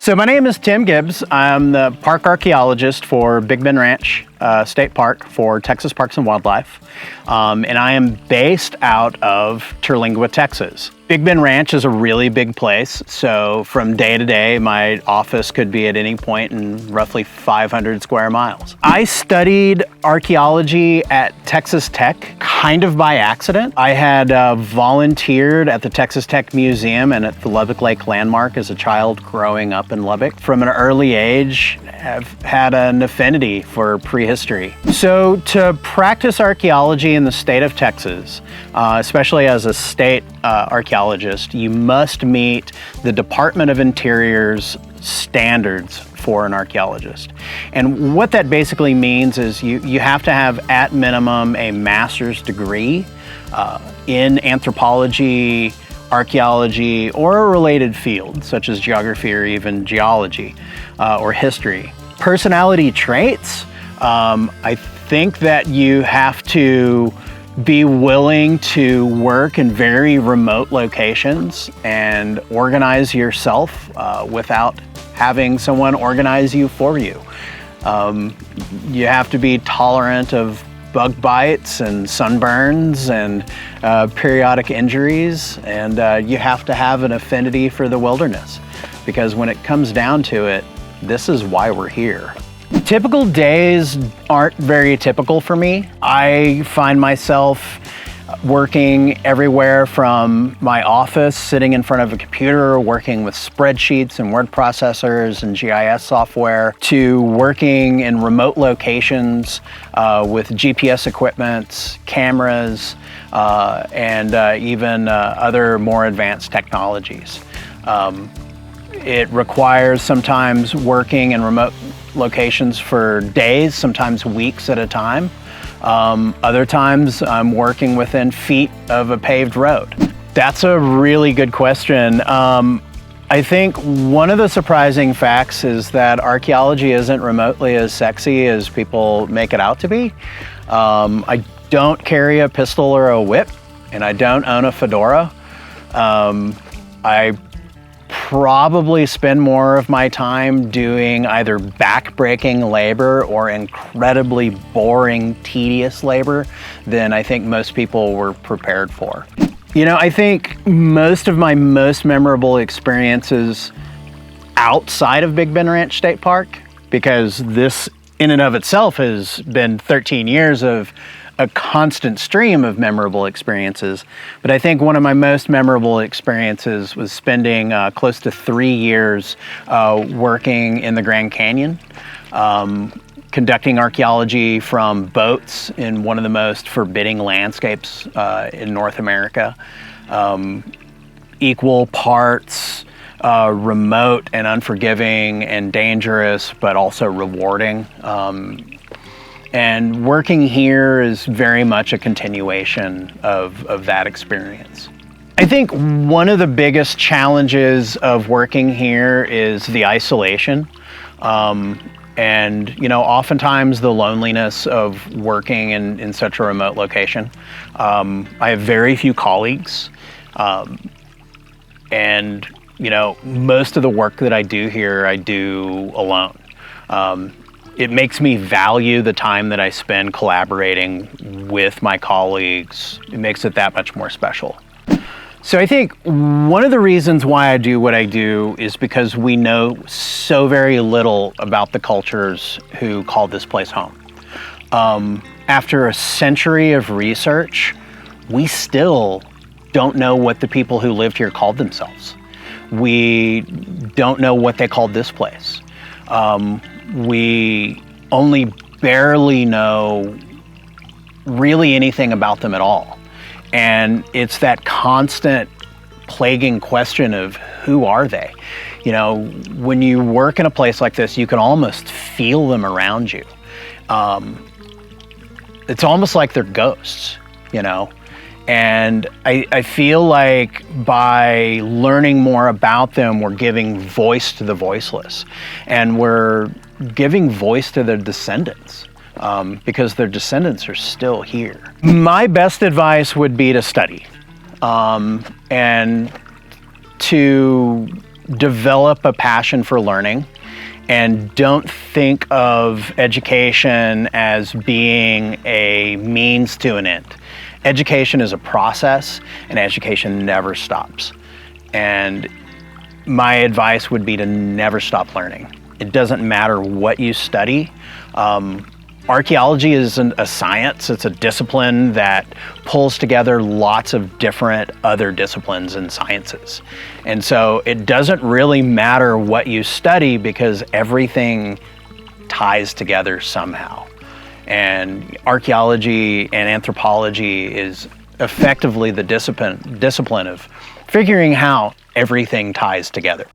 So my name is Tim Gibbs. I'm the park archaeologist for Big Bend Ranch State Park for Texas Parks and Wildlife. And I am based out of Terlingua, Texas. Big Bend Ranch is a really big place, so from day to day, my office could be at any point in roughly 500 square miles. I studied archaeology at Texas Tech kind of by accident. I had volunteered at the Texas Tech Museum and at the Lubbock Lake Landmark as a child growing up in Lubbock. From an early age, I've had an affinity for prehistory. So to practice archaeology in the state of Texas, especially as a state archaeologist, you must meet the Department of Interior's standards for an archaeologist. And what that basically means is you have to have, at minimum, a master's degree in anthropology, archaeology, or a related field, such as geography or even geology or history. Personality traits, I think that you have to be willing to work in very remote locations and organize yourself without having someone organize you for you. You have to be tolerant of bug bites and sunburns and periodic injuries, and you have to have an affinity for the wilderness, because when it comes down to it, this is why we're here. Typical days aren't very typical for me. I find myself working everywhere from my office, sitting in front of a computer, working with spreadsheets and word processors and GIS software, to working in remote locations with GPS equipment, cameras, and even other more advanced technologies. It requires sometimes working in remote locations for days, sometimes weeks at a time. Other times I'm working within feet of a paved road. That's a really good question. I think one of the surprising facts is that archaeology isn't remotely as sexy as people make it out to be. I don't carry a pistol or a whip, and I don't own a fedora. I probably spend more of my time doing either back-breaking labor or incredibly boring, tedious labor than I think most people were prepared for. You know, I think most of my most memorable experiences outside of Big Bend Ranch State Park, because this in and of itself has been 13 years of a constant stream of memorable experiences. But I think one of my most memorable experiences was spending close to 3 years working in the Grand Canyon, conducting archaeology from boats in one of the most forbidding landscapes in North America. Equal parts remote and unforgiving and dangerous, but also rewarding. And working here is very much a continuation of that experience. I think one of the biggest challenges of working here is the isolation. And, you know, oftentimes the loneliness of working in such a remote location. I have very few colleagues. And, you know, most of the work that I do here, I do alone. It makes me value the time that I spend collaborating with my colleagues. It makes it that much more special. So I think one of the reasons why I do what I do is because we know so very little about the cultures who call this place home. After a century of research, we still don't know what the people who lived here called themselves. We don't know what they called this place. We only barely know really anything about them at all. And it's that constant plaguing question of who are they? You know, when you work in a place like this, you can almost feel them around you. It's almost like they're ghosts, you know? And I feel like by learning more about them, we're giving voice to the voiceless. And we're giving voice to their descendants, because their descendants are still here. My best advice would be to study, and to develop a passion for learning, and don't think of education as being a means to an end. Education is a process, and education never stops. And my advice would be to never stop learning. It doesn't matter what you study. Archaeology isn't a science, it's a discipline that pulls together lots of different other disciplines and sciences. And so it doesn't really matter what you study because everything ties together somehow. And archaeology and anthropology is effectively the discipline of figuring how everything ties together.